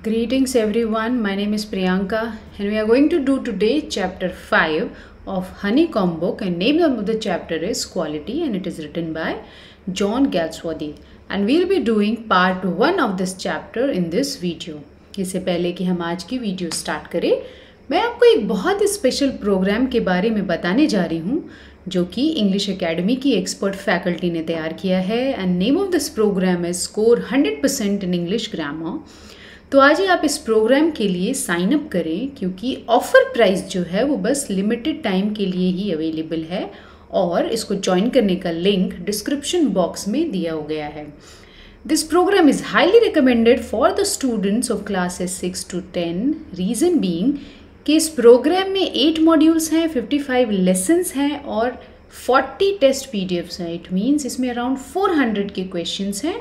Greetings everyone, my name is Priyanka and we are going to do today chapter 5 of Honeycomb book, and name of the chapter is Quality and it is written by John Galsworthy, and we will be doing part 1 of this chapter in this video. इससे पहले कि हम आज की video start करें, मैं आपको एक बहुत ही स्पेशल प्रोग्राम के बारे में बताने जा रही हूँ जो कि इंग्लिश एकेडमी की एक्सपर्ट फैकल्टी ने तैयार किया है, and name of this program है स्कोर 100% इन इंग्लिश ग्रामर। तो आज ही आप इस प्रोग्राम के लिए साइन अप करें क्योंकि ऑफर प्राइस जो है वो बस लिमिटेड टाइम के लिए ही अवेलेबल है, और इसको ज्वाइन करने का लिंक डिस्क्रिप्शन बॉक्स में दिया हो गया है। This program is highly recommended for the students of classes 6 to 10। Reason being कि इस प्रोग्राम में 8 मॉड्यूल्स हैं, 55 लेसन्स हैं और 40 टेस्ट पीडीएफ्स हैं। इट मीन्स इसमें अराउंड 400 के क्वेश्चंस हैं।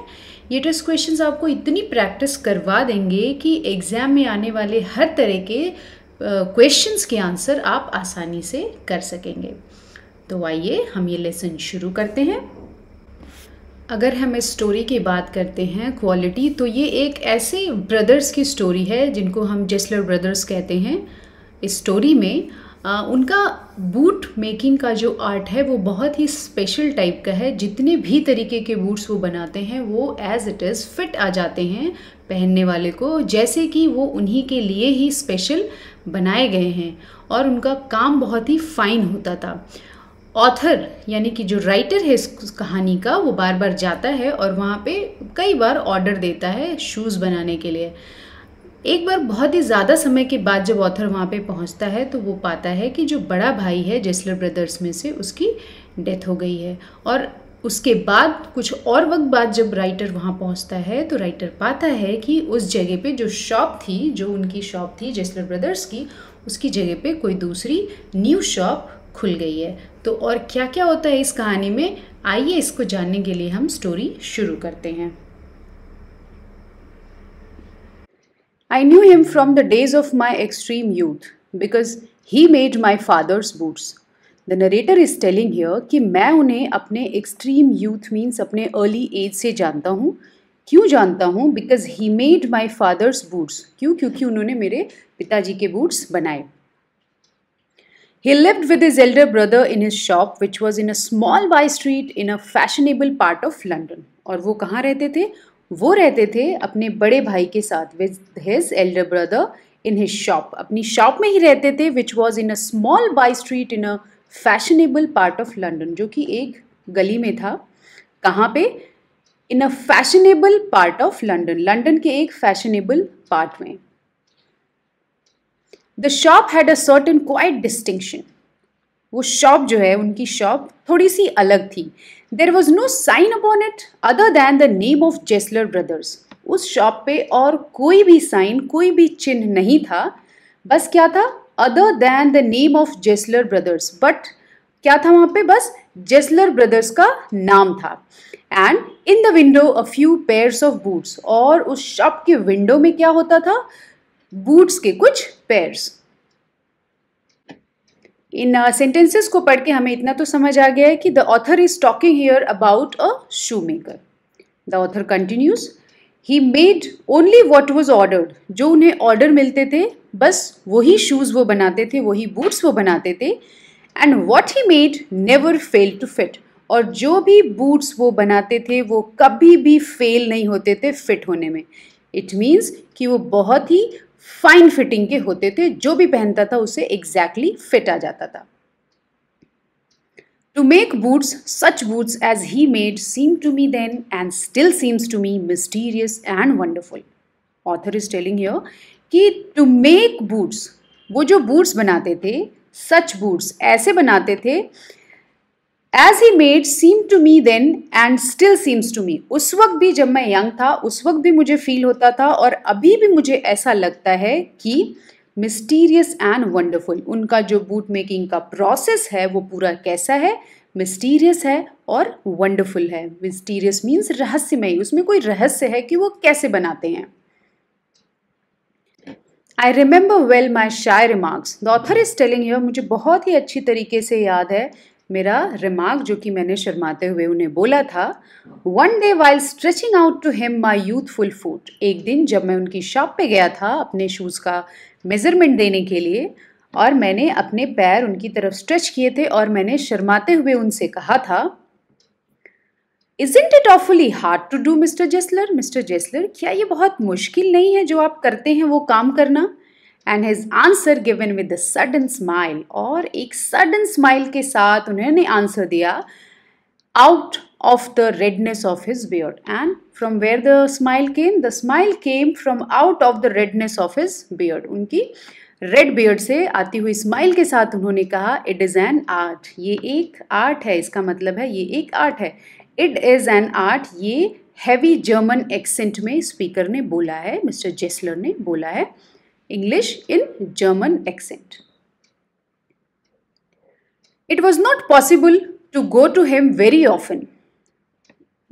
ये टेस्ट क्वेश्चंस आपको इतनी प्रैक्टिस करवा देंगे कि एग्ज़ाम में आने वाले हर तरह के क्वेश्चंस के आंसर आप आसानी से कर सकेंगे। तो आइए हम ये लेसन शुरू करते हैं। अगर हम इस स्टोरी की बात करते हैं क्वालिटी, तो ये एक ऐसे ब्रदर्स की स्टोरी है जिनको हम जेस्लर ब्रदर्स कहते हैं। इस स्टोरी में उनका बूट मेकिंग का जो आर्ट है वो बहुत ही स्पेशल टाइप का है। जितने भी तरीके के बूट्स वो बनाते हैं वो एज इट इज़ फिट आ जाते हैं पहनने वाले को, जैसे कि वो उन्हीं के लिए ही स्पेशल बनाए गए हैं, और उनका काम बहुत ही फाइन होता था। ऑथर यानी कि जो राइटर है इस कहानी का, वो बार बार जाता है और वहाँ पे कई बार ऑर्डर देता है शूज़ बनाने के लिए। एक बार बहुत ही ज़्यादा समय के बाद जब ऑथर वहाँ पे पहुँचता है तो वो पाता है कि जो बड़ा भाई है जेस्लर ब्रदर्स में से, उसकी डेथ हो गई है। और उसके बाद कुछ और वक्त बाद जब राइटर वहाँ पहुँचता है तो राइटर पाता है कि उस जगह पे जो शॉप थी, जो उनकी शॉप थी जेस्लर ब्रदर्स की, उसकी जगह पे कोई दूसरी न्यू शॉप खुल गई है। तो और क्या क्या होता है इस कहानी में, आइए इसको जानने के लिए हम स्टोरी शुरू करते हैं। I knew him from the days of my extreme youth because he made my father's boots. The narrator is telling here कि मैं उन्हें अपने extreme youth means अपने early age से जानता हूँ। क्यों जानता हूँ? Because he made my father's boots. क्यों? क्योंकि उन्होंने मेरे पिताजी के boots बनाए। He lived with his elder brother in his shop, which was in a small by street in a fashionable part of London. और वो कहाँ रहते थे? वो रहते थे अपने बड़े भाई के साथ, with his elder brother in his shop. अपनी शॉप में ही रहते थे, which was in a small by street in a fashionable part of London, जो कि एक गली में था। कहाँ पे? In a fashionable part of London, London के एक फैशनेबल पार्ट में। The shop had a certain quite distinction. वो शॉप जो है, उनकी शॉप थोड़ी सी अलग थी। There was no sign upon it other than the name of Jesler Brothers. उस शॉप पे और कोई भी साइन, कोई भी चिन्ह नहीं था। बस क्या था? Other than the name of Jesler Brothers. But क्या था वहाँ पे? बस जेस्लर ब्रदर्स का नाम था। And in the window a few pairs of boots. और उस शॉप के विंडो में क्या होता था? बूट्स के कुछ पेयर्स। इन सेंटेंसेस को पढ़ के हमें इतना तो समझ आ गया है कि the author is talking here about a shoe maker. The author continues, he made only what was ordered. जो उन्हें ऑर्डर मिलते थे बस वही शूज़ वो बनाते थे, वही बूट्स वो बनाते थे। And what he made never fail to fit. और जो भी बूट्स वो बनाते थे वो कभी भी फेल नहीं होते थे फिट होने में। इट मीन्स कि वो बहुत ही फाइन फिटिंग के होते थे, जो भी पहनता था उसे एग्जैक्टली फिट आ जाता था। To make boots, such boots as he made, seem to me then and still seems to me mysterious and wonderful. Author is telling here कि टू मेक बूट्स, वो जो बूट्स बनाते थे, सच बूट्स ऐसे बनाते थे, as he made seem to me then and still seems to me. उस वक्त भी जब मैं यंग था उस वक्त भी मुझे फील होता था और अभी भी मुझे ऐसा लगता है कि मिस्टीरियस एंड वंडरफुल। उनका जो बूट मेकिंग का प्रोसेस है वो पूरा कैसा है? मिस्टीरियस है और वंडरफुल है। मिस्टीरियस मीन्स रहस्यमय, उसमें कोई रहस्य है कि वो कैसे बनाते हैं। I remember well my shy remarks. The author is telling here, मुझे बहुत ही अच्छी तरीके से याद है मेरा रिमार्क जो कि मैंने शर्माते हुए उन्हें बोला था। One day while stretching out to him my youthful foot, एक दिन जब मैं उनकी शॉप पे गया था अपने शूज़ का मेज़रमेंट देने के लिए, और मैंने अपने पैर उनकी तरफ स्ट्रेच किए थे और मैंने शर्माते हुए उनसे कहा था, Isn't it awfully hard to do, mister Gessler? Mister Gessler, क्या ये बहुत मुश्किल नहीं है जो आप करते हैं वो काम करना? And his answer given with a sudden smile, और एक सडन स्माइल के साथ उन्होंने आंसर दिया, out of the redness of his beard. And from where the smile came? The smile came from out of the redness of his beard. उनकी red beard से आती हुई स्माइल के साथ उन्होंने कहा, इट इज़ एन आर्ट, ये एक आर्ट है. इसका मतलब है ये एक आर्ट है. इट इज़ एन आर्ट, ये हैवी जर्मन एक्सेंट में स्पीकर ने बोला है, मिस्टर जेस्लर ने बोला है, English in German accent. It was not possible to go to him very often,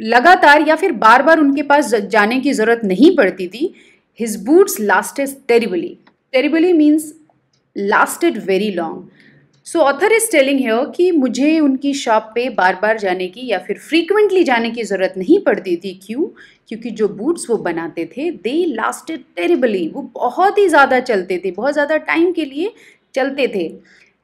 लगातार या फिर बार बार उनके पास जाने की जरूरत नहीं पड़ती थी. His boots lasted terribly. Terribly means lasted very long. So author is telling here कि मुझे उनकी शॉप पे बार बार जाने की या फिर फ्रीक्वेंटली जाने की ज़रूरत नहीं पड़ती थी. क्यों? क्योंकि जो बूट्स वो बनाते थे, दे लास्टेड टेरिबली, वो बहुत ही ज़्यादा चलते थे, बहुत ज़्यादा टाइम के लिए चलते थे.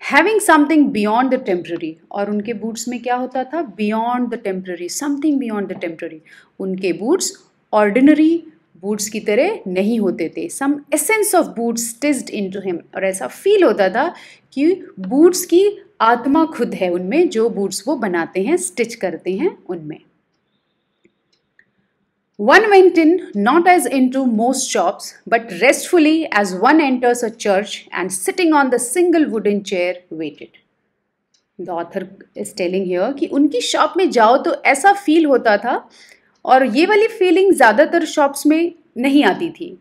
Having something beyond the temporary, और उनके बूट्स में क्या होता था? Beyond the temporary, something beyond the temporary. उनके बूट्स ऑर्डिनरी बूट्स की तरह नहीं होते थे. Some essence of boots stitched into him, और ऐसा फील होता था कि बूट्स की आत्मा खुद है उनमें, जो बूट्स वो बनाते हैं, स्टिच करते हैं उनमें. One went in not as into most shops, but restfully as one enters a church and sitting on the single wooden chair waited. The author is telling here कि उनकी शॉप में जाओ तो ऐसा फील होता था, और ये वाली फीलिंग ज़्यादातर शॉप्स में नहीं आती थी.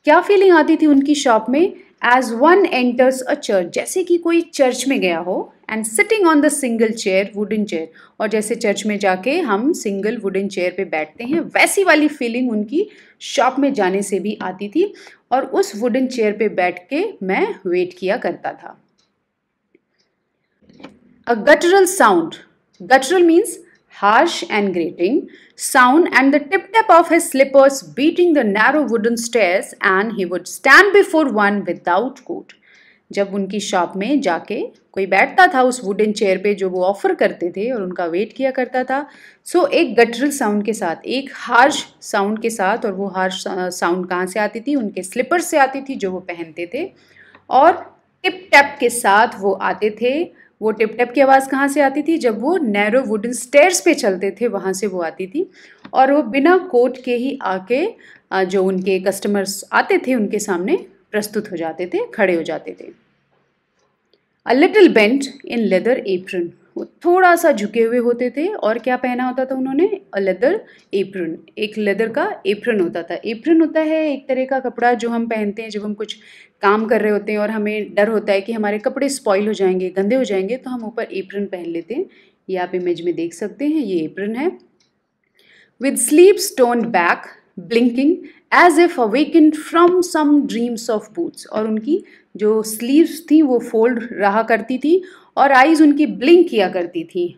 क्या फीलिंग आती थी उनकी शॉप में? As one enters a church, जैसे कि कोई चर्च में गया हो, and sitting on the single chair, wooden chair, और जैसे चर्च में जाके हम सिंगल वुडन चेयर पे बैठते हैं, वैसी वाली फीलिंग उनकी शॉप में जाने से भी आती थी. और उस वुडन चेयर पे बैठ के मैं वेट किया करता था. A guttural sound, guttural means harsh and grating sound, and the tip-tap of his slippers beating the narrow wooden stairs, and he would stand before one without coat. जब उनकी shop में जाके कोई बैठता था उस वुडन चेयर पे जो वो ऑफर करते थे और उनका वेट किया करता था, सो एक गटरल साउंड के साथ, एक हार्श साउंड के साथ, और वो हार्श साउंड कहाँ से आती थी? उनके स्लिपर्स से आती थी जो वो पहनते थे, और टिप टैप के साथ वो आते थे. वो टिप टैप की आवाज़ कहाँ से आती थी? जब वो नैरो वुडन स्टेयर्स पे चलते थे, वहाँ से वो आती थी. और वो बिना कोट के ही आके जो उनके कस्टमर्स आते थे उनके सामने प्रस्तुत हो जाते थे, खड़े हो जाते थे. A little bent in leather apron, वो थोड़ा सा झुके हुए होते थे, और क्या पहना होता था उन्होंने? अ लेदर एप्रन, एक लेदर का एप्रन होता था. एप्रन होता है एक तरह का कपड़ा जो हम पहनते हैं जब हम कुछ काम कर रहे होते हैं और हमें डर होता है कि हमारे कपड़े स्पॉइल हो जाएंगे, गंदे हो जाएंगे, तो हम ऊपर एप्रन पहन लेते हैं. ये आप इमेज में देख सकते हैं, ये एप्रन है. With sleeves turned back blinking as if awakened from some dreams of boots, और उनकी जो स्लीव्स थी वो फोल्ड रहा करती थी और आईज उनकी ब्लिंक किया करती थी.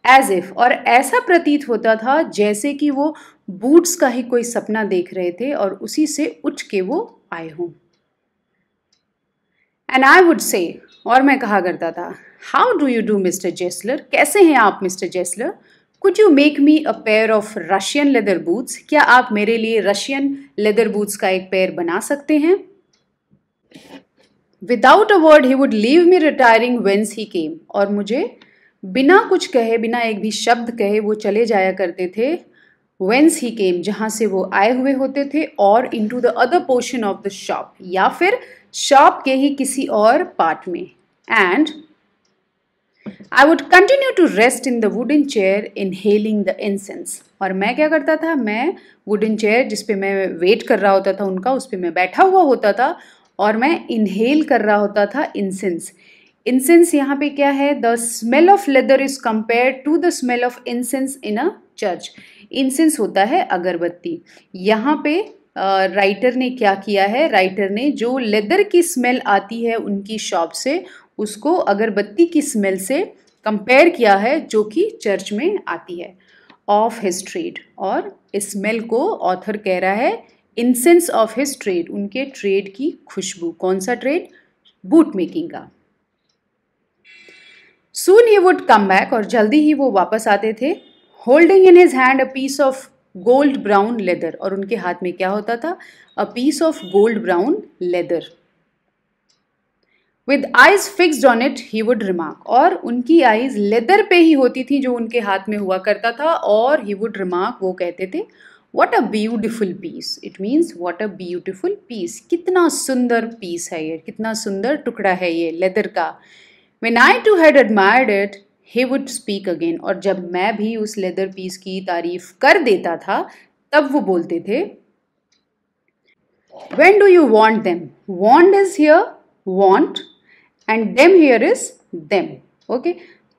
एज इफ, और ऐसा प्रतीत होता था जैसे कि वो बूट्स का ही कोई सपना देख रहे थे और उसी से उठ के वो आए हों. एंड आई वुड से, और मैं कहा करता था, how do you do mister Gessler, कैसे हैं आप mister Gessler? Could you make me a pair of Russian leather boots, क्या आप मेरे लिए रशियन लेदर बूट्स का एक पेयर बना सकते हैं? Without a word he would leave me retiring whence he came, और मुझे बिना कुछ कहे, बिना एक भी शब्द कहे वो चले जाया करते थे. वेंस ही केम, जहाँ से वो आए हुए होते थे, और into the other portion of the shop, या फिर शॉप के ही किसी और पार्ट में. And I would continue to rest in the wooden chair inhaling the incense, और मैं क्या करता था? मैं वुडन चेयर जिस पे मैं वेट कर रहा होता था उनका, उस पे मैं बैठा हुआ होता था और मैं इनहेल कर रहा होता था इंसेंस. इंसेंस यहाँ पे क्या है? The smell of leather is compare to the smell of incense in a church. Incense होता है अगरबत्ती. यहाँ पे राइटर ने क्या किया है? राइटर ने जो लेदर की स्मेल आती है उनकी शॉप से, उसको अगरबत्ती की स्मेल से कंपेयर किया है जो कि चर्च में आती है, ऑफ हिज ट्रेड। और स्मेल को ऑथर कह रहा है इंसेंस ऑफ हिज ट्रेड, उनके ट्रेड की खुशबू। कौन सा ट्रेड? बूट मेकिंग का। सून ही वुड कम बैक, और जल्दी ही वो वापस आते थे, holding in his hand a piece of gold brown leather, और उनके हाथ में क्या होता था? A piece of gold brown leather. With eyes fixed on it he would remark, और उनकी आइज लेदर पे ही होती थी जो उनके हाथ में हुआ करता था, और ही वुड रिमार्क, वो कहते थे what a beautiful piece. It means what a beautiful piece, कितना सुंदर पीस है ये, कितना सुंदर टुकड़ा है ये लेदर का। When I too had admired it, he would speak again, और जब मैं भी उस लेदर पीस की तारीफ कर देता था तब वो बोलते थे When do you want them? Want is here, want, and them here is them. Okay?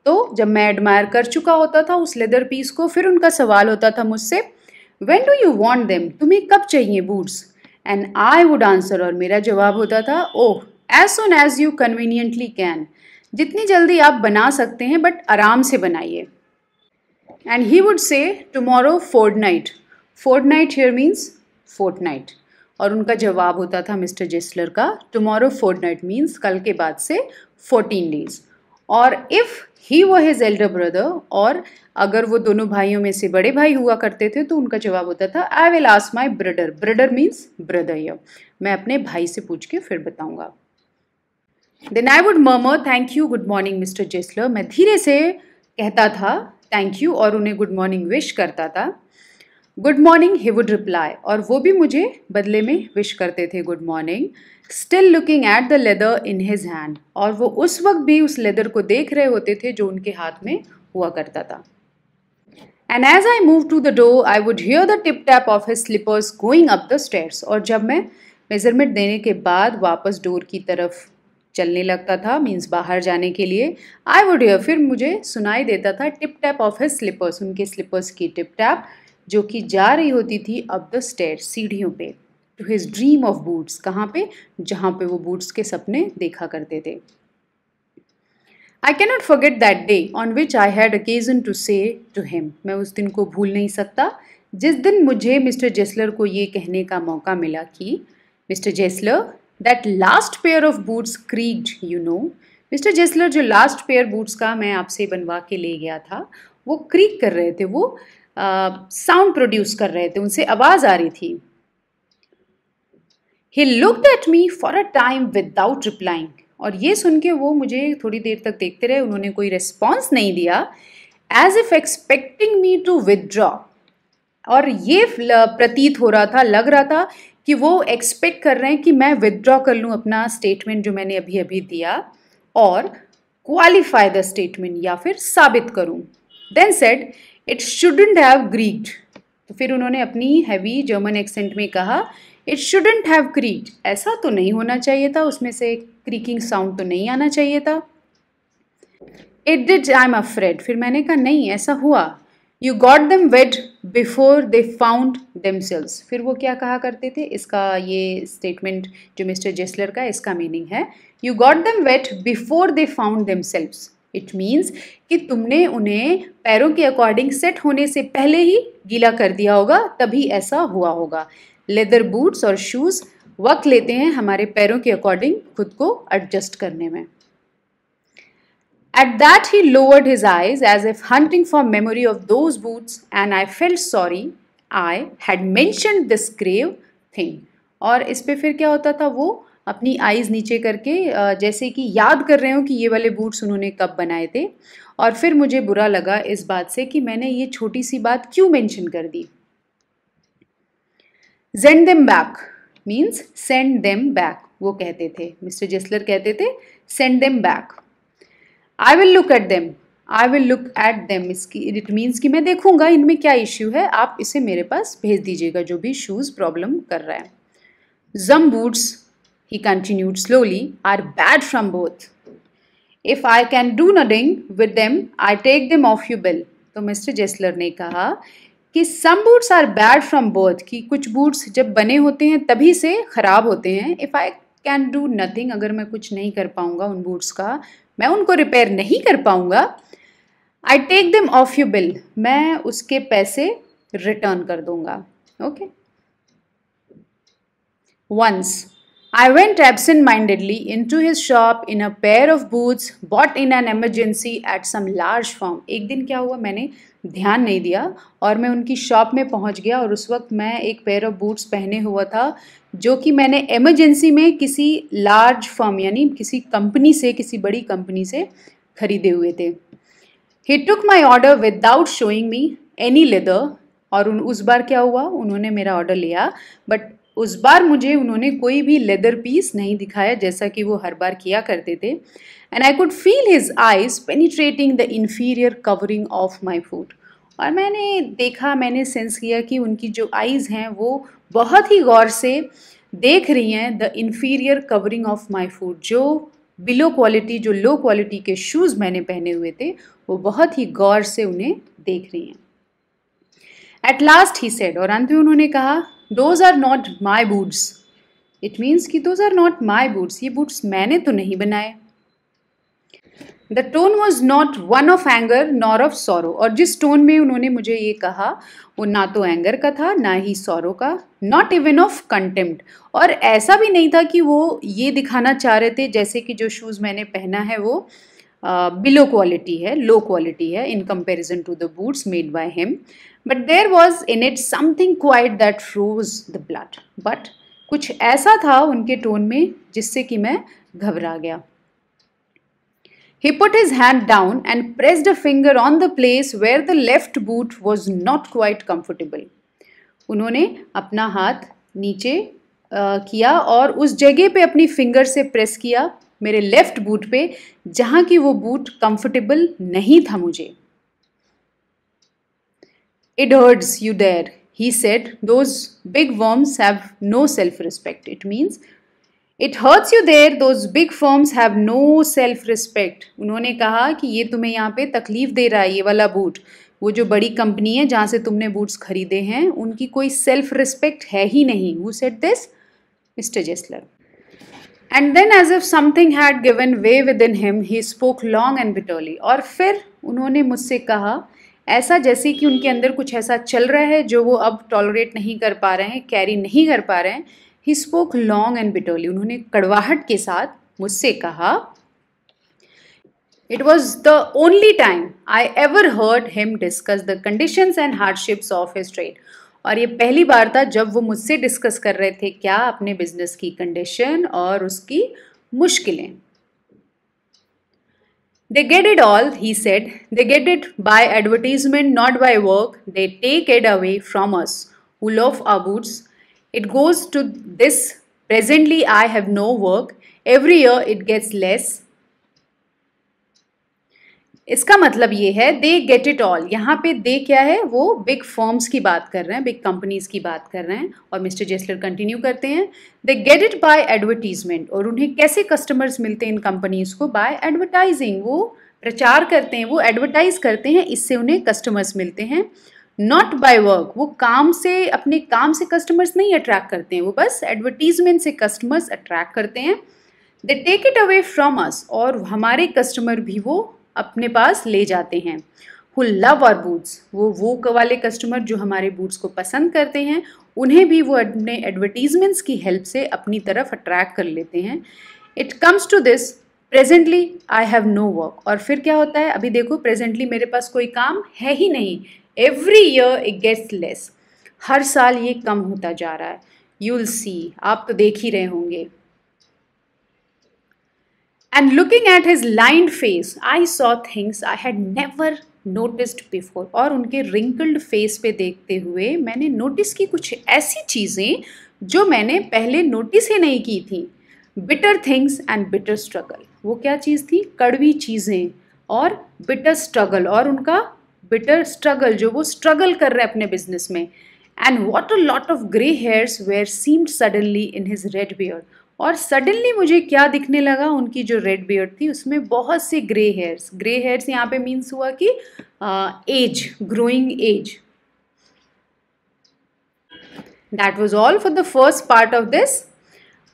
तो जब मैं एडमायर कर चुका होता था उस लेदर पीस को, फिर उनका सवाल होता था मुझसे When do you want them? तुम्हें कब चाहिए boots? And I would answer, और मेरा जवाब होता था Oh, as soon as you conveniently can. जितनी जल्दी आप बना सकते हैं, बट आराम से बनाइए। And he would say tomorrow fortnight. Fortnight here means fortnight, और उनका जवाब होता था मिस्टर जेस्लर का टुमारो फोर्टनाइट मीन्स कल के बाद से 14 डेज। और इफ़ ही वो हिज एल्डर ब्रदर, और अगर वो दोनों भाइयों में से बड़े भाई हुआ करते थे तो उनका जवाब होता था I will ask my brother. Brother means brother here, मैं अपने भाई से पूछ के फिर बताऊंगा। Then I would murmur thank you, good morning, Mr. Jesler. मैं धीरे से कहता था थैंक यू और उन्हें गुड मॉर्निंग विश करता था। Good morning he would reply, और वो भी मुझे बदले में विश करते थे good morning. Still looking at the leather in his hand, और वो उस वक्त भी उस लेदर को देख रहे होते थे जो उनके हाथ में हुआ करता था। And as I move to the door I would hear the tip tap of his slippers going up the stairs, और जब मैं मेजरमेंट देने के बाद वापस डोर की तरफ चलने लगता था, मीन्स बाहर जाने के लिए, आई वुड हियर, फिर मुझे सुनाई देता था tip tap of his slippers, उनके स्लीपर्स की टिप टैप जो कि जा रही होती थी अप द स्टेयर, सीढ़ियों पे, to his dream of boots, कहाँ पे? जहाँ पे वो बूट्स के सपने देखा करते थे। I cannot forget that day on which I had occasion to say to him, मैं उस दिन को भूल नहीं सकता जिस दिन मुझे मिस्टर जेस्लर को ये कहने का मौका मिला कि mister Gessler that last pair of boots creaked, you know. Mister Gessler, जो लास्ट पेयर बूट्स का मैं आपसे बनवा के ले गया था वो क्रीक कर रहे थे, वो साउंड प्रोड्यूस कर रहे थे, उनसे आवाज़ आ रही थी। He looked at me for a time without replying, और ये सुन के वो मुझे थोड़ी देर तक देखते रहे, उन्होंने कोई रिस्पॉन्स नहीं दिया। As if expecting me to withdraw, और ये प्रतीत हो रहा था, लग रहा था कि वो एक्सपेक्ट कर रहे हैं कि मैं विदड्रॉ कर लूँ अपना स्टेटमेंट जो मैंने अभी अभी दिया, और क्वालिफाई द स्टेटमेंट, या फिर साबित करूँ। Then said it shouldn't have creaked, तो फिर उन्होंने अपनी हैवी जर्मन एक्सेंट में कहा इट शुडंट हैव क्रीक्ड, ऐसा तो नहीं होना चाहिए था, उसमें से क्रीकिंग साउंड तो नहीं आना चाहिए था। It did, I am afraid, फिर मैंने कहा नहीं ऐसा हुआ। You got them wet before they found themselves, फिर वो क्या कहा करते थे, इसका ये स्टेटमेंट जो मिस्टर जेस्लर का, इसका मीनिंग है you got them wet before they found themselves. It means कि तुमने उन्हें पैरों के अकॉर्डिंग सेट होने से पहले ही गीला कर दिया होगा, तभी ऐसा हुआ होगा। लेदर बूट्स और शूज़ वक्त लेते हैं हमारे पैरों के अकॉर्डिंग खुद को एडजस्ट करने में। At that he lowered his eyes as if hunting for memory of those boots, and I felt sorry I had mentioned this grave thing. और इस पे फिर क्या होता था, वो अपनी आइज़ नीचे करके जैसे कि याद कर रहे हो कि ये वाले बूट्स उन्होंने कब बनाए थे, और फिर मुझे बुरा लगा इस बात से कि मैंने ये छोटी सी बात क्यों मेंशन कर दी। Send them back means send them back, वो कहते थे, मिस्टर जेस्लर कहते थे send them back. I will look at them, I will look at them, इसकी इट मीन्स कि मैं देखूंगा इनमें क्या इश्यू है, आप इसे मेरे पास भेज दीजिएगा जो भी शूज़ प्रॉब्लम कर रहा है। Some boots, he continued slowly, are bad from both. If I can do nothing with them, I take them off your bill. तो मिस्टर जेस्लर ने कहा कि some boots are bad from both, कि कुछ boots जब बने होते हैं तभी से ख़राब होते हैं। If I can do nothing, अगर मैं कुछ नहीं कर पाऊँगा उन बूट्स का, मैं उनको रिपेयर नहीं कर पाऊँगा, I take them off your bill, मैं उसके पैसे रिटर्न कर दूंगा. Okay. Once, I went absent-mindedly into his shop in a pair of boots bought in an emergency at some large firm. एक दिन क्या हुआ, मैंने ध्यान नहीं दिया और मैं उनकी शॉप में पहुंच गया और उस वक्त मैं एक पेयर ऑफ बूट्स पहने हुआ था जो कि मैंने इमरजेंसी में किसी लार्ज फर्म यानी किसी कंपनी से, किसी बड़ी कंपनी से खरीदे हुए थे. He took my order without showing me any leather. और उस बार क्या हुआ, उन्होंने मेरा ऑर्डर लिया बट उस बार मुझे उन्होंने कोई भी लेदर पीस नहीं दिखाया जैसा कि वो हर बार किया करते थे. And I could feel his eyes penetrating the inferior covering of my food. और मैंने देखा, मैंने सेंस किया कि उनकी जो आईज़ हैं वो बहुत ही गौर से देख रही हैं the inferior covering of my food. जो बिलो क्वालिटी, जो लो क्वालिटी के शूज़ मैंने पहने हुए थे वो बहुत ही गौर से उन्हें देख रही हैं. एट लास्ट ही सेड, और अंत में उन्होंने कहा, those are not my boots. It means कि those are not my boots, ये बूट्स मैंने तो नहीं बनाए. The tone was not one of anger nor of sorrow. और जिस टोन में उन्होंने मुझे ये कहा वो ना तो एंगर का था ना ही सॉरो का, नॉट इवन ऑफ कंटेम्प्ट. और ऐसा भी नहीं था कि वो ये दिखाना चाह रहे थे जैसे कि जो शूज़ मैंने पहना है वो बिलो क्वालिटी है, लो क्वालिटी है in comparison to the boots made by him. But there was in it something quiet that froze the blood. But कुछ ऐसा था उनके टोन में जिससे कि मैं घबरा गया. He put his hand down and pressed a finger on the place where the left boot was not quite comfortable. उन्होंने अपना हाथ नीचे किया और उस जगह पे अपनी फिंगर से प्रेस किया मेरे लेफ्ट बूट पे जहाँ की वो बूट कंफर्टेबल नहीं था मुझे. It hurts you there, he said. Those big worms have no self-respect. It means It hurts you there, those big firms have no self-respect. उन्होंने कहा कि ये तुम्हें यहाँ पे तकलीफ दे रहा है ये वाला बूट. वो जो बड़ी कंपनी है जहाँ से तुमने बूट्स खरीदे हैं उनकी कोई सेल्फ रिस्पेक्ट है ही नहीं. Who said this? Mr. Jessler. And then as if something had given way within him, he spoke long and bitterly. और फिर उन्होंने मुझसे कहा ऐसा जैसे कि उनके अंदर कुछ ऐसा चल रहा है जो वो अब टॉलरेट नहीं कर पा रहे हैं, कैरी नहीं कर पा रहे हैं. He spoke long and bitterly. उन्होंने कड़वाहट के साथ मुझसे कहा. It was the only time I ever heard him discuss the conditions and hardships of his trade. और ये पहली बार था जब वो मुझसे डिस्कस कर रहे थे क्या अपने बिजनेस की कंडीशन और उसकी मुश्किलें. They get it all, he said. They get it by advertisement, not by work. They take it away from us who love our boots. It goes to this. Presently, I have no work. Every year, it gets less. इसका मतलब ये है दे get it all. यहाँ पे दे क्या है, वो big firms की बात कर रहे हैं, बिग कंपनीज की बात कर रहे हैं. और मिस्टर जेसलर कंटिन्यू करते हैं, they get it by advertisement. और उन्हें कैसे कस्टमर्स मिलते हैं इन कंपनीज को? By advertising. वो प्रचार करते हैं, वो एडवर्टाइज करते हैं, इससे उन्हें कस्टमर्स मिलते हैं. Not by work. वो काम से, अपने काम से कस्टमर्स नहीं अट्रैक्ट करते हैं, वो बस एडवर्टीजमेंट से कस्टमर्स अट्रैक्ट करते हैं. They take it away from us. और हमारे कस्टमर भी वो अपने पास ले जाते हैं. Who love our boots. वो वाले कस्टमर जो हमारे बूट्स को पसंद करते हैं उन्हें भी वो अपने एडवर्टीजमेंट्स की हेल्प से अपनी तरफ अट्रैक्ट कर लेते हैं. It comes to this. Presently I have no work. और फिर क्या होता है, अभी देखो, प्रेजेंटली मेरे पास कोई काम है ही नहीं. Every year it gets less. हर साल ये कम होता जा रहा है. यू विल सी, आप तो देख ही रहे होंगे. And looking at his lined face, I saw things I had never noticed before. और उनके wrinkled face पे देखते हुए मैंने नोटिस की कुछ ऐसी चीज़ें जो मैंने पहले नोटिस ही नहीं की थी. Bitter things and bitter struggle. वो क्या चीज़ थी? कड़वी चीज़ें और bitter struggle. और उनका bitter struggle जो वो struggle कर रहे हैं अपने business में. And what a lot of grey hairs were seemed suddenly in his red beard. और सडनली मुझे क्या दिखने लगा, उनकी जो रेड बियर्ड थी उसमें बहुत से ग्रे हेयर्स. ग्रे हेयर्स यहाँ पे मीन्स हुआ कि age, growing age. That was all for the first part of this.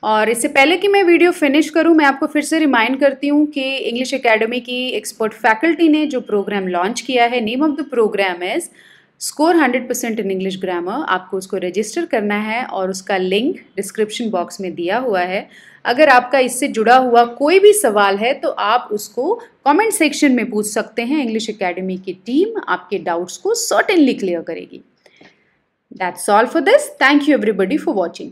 और इससे पहले कि मैं वीडियो फिनिश करूं, मैं आपको फिर से रिमाइंड करती हूं कि इंग्लिश एकेडमी की एक्सपर्ट फैकल्टी ने जो प्रोग्राम लॉन्च किया है, name of the programme is score 100% in English grammar. आपको उसको रजिस्टर करना है और उसका लिंक डिस्क्रिप्शन बॉक्स में दिया हुआ है। अगर आपका इससे जुड़ा हुआ कोई भी सवाल है तो आप उसको कमेंट सेक्शन में पूछ सकते हैं। इंग्लिश एकेडमी की टीम आपके डाउट्स को सर्टेनली क्लियर करेगी। That's all for this. Thank you everybody for watching.